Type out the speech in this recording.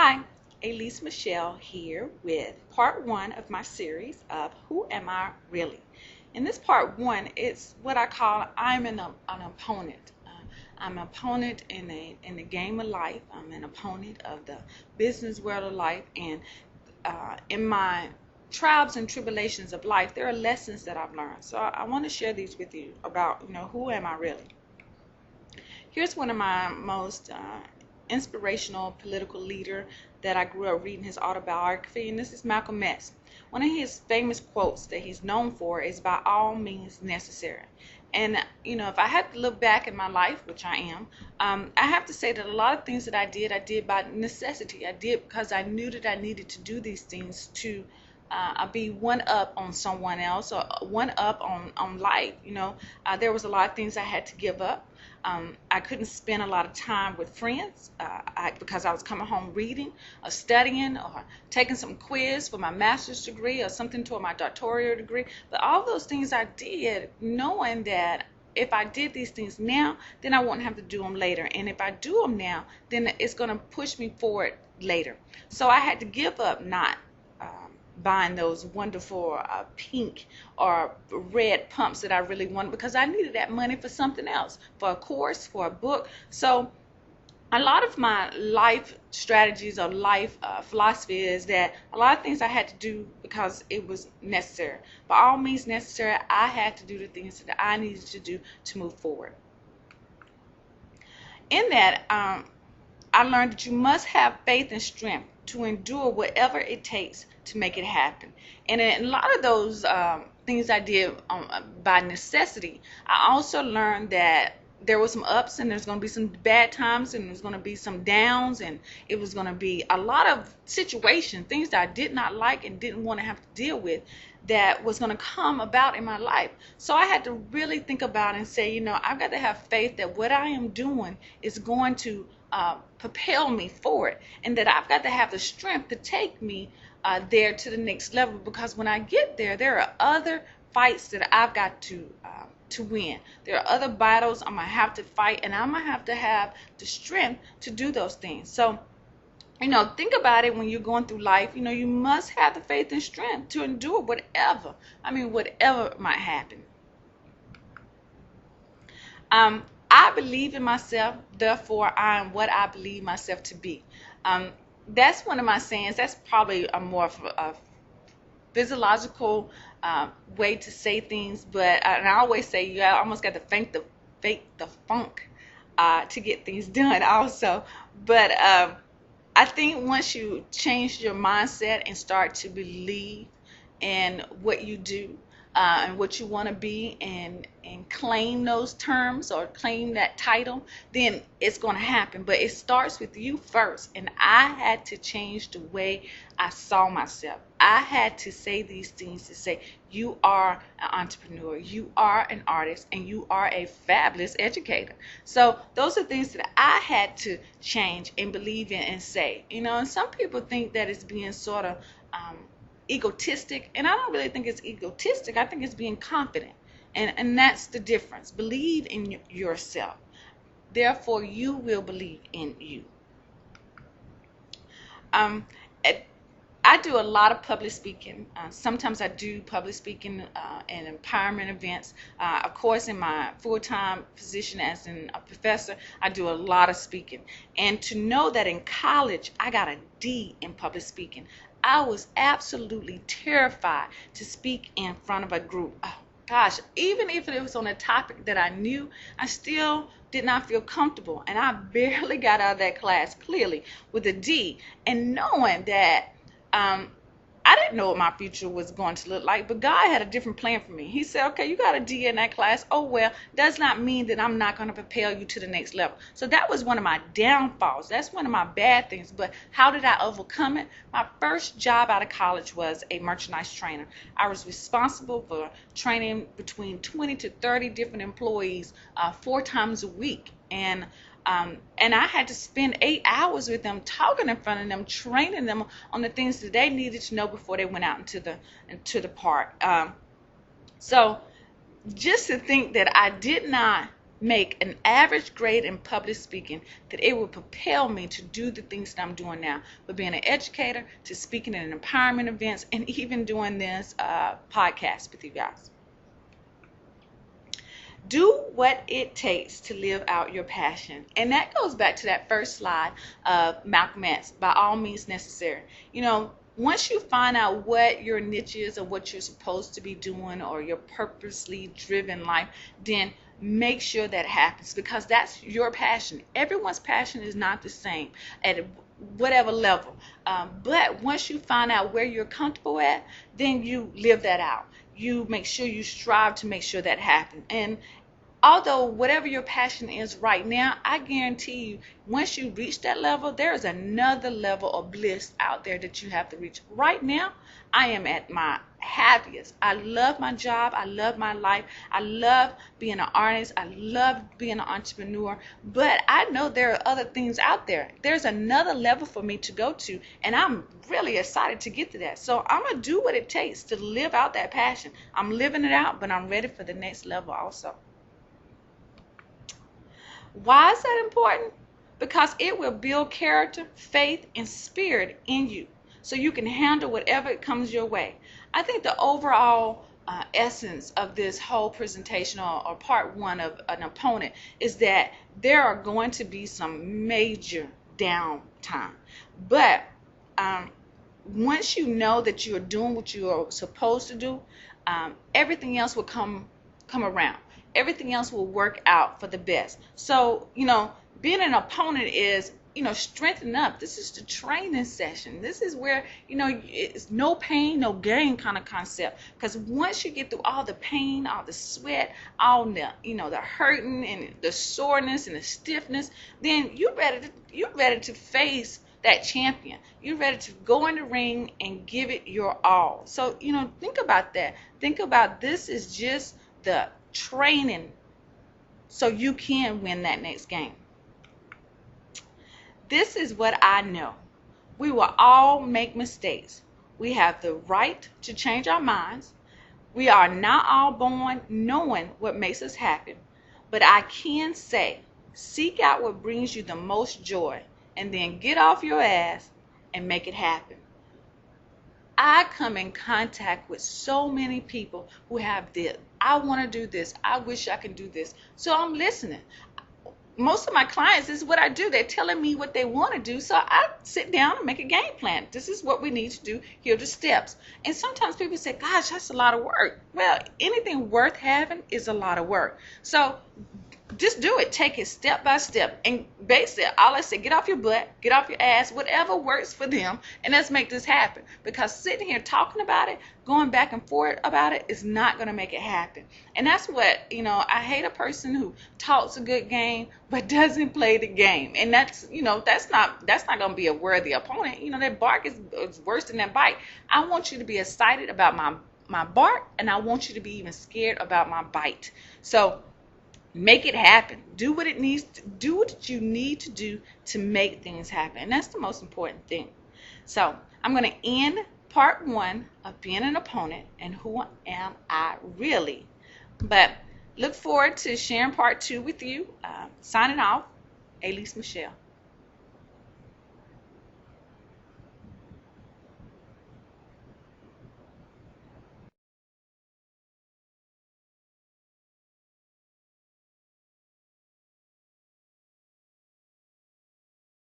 Hi, Alease Michelle here with part one of my series of Who Am I Really? In this part one, it's what I call I'm an opponent. I'm an opponent in the game of life. I'm an opponent of the business world of life, and in my trials and tribulations of life, there are lessons that I've learned. So I want to share these with you about who am I really? Here's one of my most inspirational political leader that I grew up reading his autobiography, and this is Malcolm X. One of his famous quotes that he's known for is "by all means necessary." And if I had to look back in my life, which I am, I have to say that a lot of things that I did by necessity. I did because I knew that I needed to do these things to be one up on someone else or one up on life. There was a lot of things I had to give up. I couldn't spend a lot of time with friends because I was coming home reading or studying or taking some quiz for my master's degree or something toward my doctoral degree. But all those things I did knowing that if I did these things now, then I won't have to do them later. And if I do them now, then it's going to push me forward later. So I had to give up not buying those wonderful pink or red pumps that I really wanted because I needed that money for something else, for a course, for a book. So a lot of my life strategies or life philosophy is that a lot of things I had to do because it was necessary. By all means necessary, I had to do the things that I needed to do to move forward. In that, I learned that you must have faith and strength to endure whatever it takes to make it happen. And in a lot of those things I did by necessity, I also learned that there was some ups and there's going to be some bad times and there's going to be some downs, and it was going to be a lot of situations, things that I did not like and didn't want to have to deal with, that was going to come about in my life. So I had to really think about it and say, I've got to have faith that what I am doing is going to propel me forward, and that I've got to have the strength to take me there to the next level, because when I get there, there are other fights that I've got to win. There are other battles I'm going to have to fight, and I'm going to have the strength to do those things. So think about it when you're going through life. You must have the faith and strength to endure whatever might happen. I believe in myself, therefore I am what I believe myself to be. That's one of my sayings. That's probably a more of a physiological way to say things, but and I always say you almost got to fake the funk to get things done also. But I think once you change your mindset and start to believe in what you do and what you want to be, and claim those terms or claim that title, then it's going to happen. But it starts with you first, and I had to change the way I saw myself. I had to say these things to say, you are an entrepreneur, you are an artist, and you are a fabulous educator. So those are things that I had to change and believe in and say. And some people think that it's being sort of egotistic, and I don't really think it's egotistic. I think it's being confident, and that's the difference. Believe in yourself, therefore you will believe in you. I do a lot of public speaking. Sometimes I do public speaking and empowerment events. Of course, in my full-time position as a professor, I do a lot of speaking. And to know that in college I got a D in public speaking, I was absolutely terrified to speak in front of a group. Oh, gosh, even if it was on a topic that I knew, I still did not feel comfortable. And I barely got out of that class clearly with a D. And knowing that I didn't know what my future was going to look like, but God had a different plan for me. He said, okay, you got a D in that class. Oh, well, does not mean that I'm not going to propel you to the next level. So that was one of my downfalls. That's one of my bad things. But how did I overcome it? My first job out of college was a merchandise trainer. I was responsible for training between 20 to 30 different employees 4 times a week. And I had to spend 8 hours with them, talking in front of them, training them on the things that they needed to know before they went out into the park. So just to think that I did not make an average grade in public speaking, that it will propel me to do the things that I'm doing now, from being an educator to speaking at empowerment events and even doing this podcast with you guys. Do what it takes to live out your passion. And that goes back to that first slide of Malcolm X, by all means necessary. Once you find out what your niche is or what you're supposed to be doing or your purposely driven life, then make sure that happens, because that's your passion. Everyone's passion is not the same at whatever level. But once you find out where you're comfortable at, then you live that out. You make sure you strive to make sure that happens. And although whatever your passion is right now, I guarantee you, once you reach that level, there is another level of bliss out there that you have to reach. Right now, I am at my happiest. I love my job. I love my life. I love being an artist. I love being an entrepreneur. But I know there are other things out there. There's another level for me to go to, and I'm really excited to get to that. So I'm going to do what it takes to live out that passion. I'm living it out, but I'm ready for the next level also. Why is that important? Because it will build character, faith, and spirit in you so you can handle whatever comes your way. I think the overall essence of this whole presentation, or part one of an opponent, is that there are going to be some major downtime. But once you know that you are doing what you are supposed to do, everything else will come around. Everything else will work out for the best. So, being an opponent is, strengthen up. This is the training session. This is where, it's no pain, no gain kind of concept. Because once you get through all the pain, all the sweat, all the, the hurting and the soreness and the stiffness, then you're ready to face that champion. You're ready to go in the ring and give it your all. So, think about that. Think about this is just the training so you can win that next game. This is what I know. We will all make mistakes. We have the right to change our minds. We are not all born knowing what makes us happy. But I can say, seek out what brings you the most joy, and then get off your ass and make it happen. I come in contact with so many people who have this. I want to do this. I wish I could do this. So I'm listening. Most of my clients, this is what I do. They're telling me what they want to do. So I sit down and make a game plan. This is what we need to do. Here are the steps. And sometimes people say, gosh, that's a lot of work. Well, anything worth having is a lot of work. So just do it. Take it step by step. And basically, all I say, get off your butt, get off your ass, whatever works for them, and let's make this happen. Because sitting here talking about it, going back and forth about it, is not going to make it happen. And that's what, I hate a person who talks a good game but doesn't play the game. And that's not going to be a worthy opponent. That bark is worse than that bite. I want you to be excited about my bark, and I want you to be even scared about my bite. So make it happen. Do what it needs to do, what you need to do to make things happen. And that's the most important thing. So I'm going to end part one of being an opponent and who am I really. But look forward to sharing part two with you. Signing off, Alease Michelle.